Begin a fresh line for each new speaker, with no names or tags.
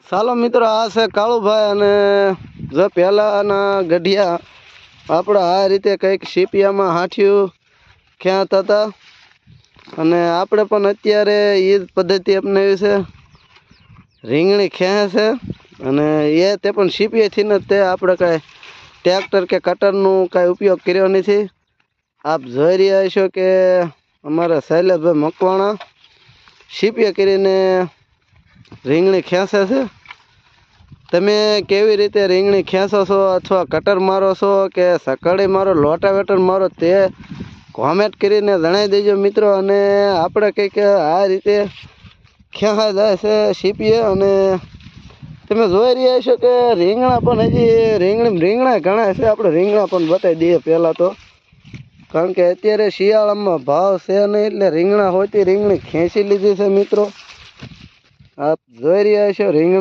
ચાલો મિત્રો, આ છે કાળુભાઈ અને જો પહેલાના ગઢિયા આપણે આ રીતે કંઈક સીપિયામાં હાંઠિયું ખ્યાત હતા અને આપણે પણ અત્યારે એ જ પદ્ધતિ અપનાવી છે. રીંગણી ખેંચે છે અને તે પણ સીપીએથી જ તે આપણે કાંઈ ટ્રેક્ટર કે કટરનું કાંઈ ઉપયોગ કર્યો નથી. આપ જોઈ રહ્યા છો કે અમારા શૈલેષભાઈ મકવાણા સીપીએ કરીને રીંગણી ખેંચે છે. તમે કેવી રીતે રીંગણી ખેંચો છો અથવા કટર મારો છો કે સકડી મારો, લોટાવેટર મારો, તે કોમેન્ટ કરીને જણાવી દેજો મિત્રો. અને આપણે કંઈક આ રીતે ખેંચા જાય છે સીપીએ અને તમે જોઈ રહ્યા છો કે રીંગણા પણ હજી રીંગણા ઘણા છે. આપણે રીંગણા પણ બતાવી દઈએ પહેલાં તો, કારણ કે અત્યારે શિયાળામાં ભાવ છે નહીં એટલે રીંગણા હોતી રીંગણી ખેંચી લીધી છે મિત્રો. આપ જોઈ રહ્યા છો રીંગણા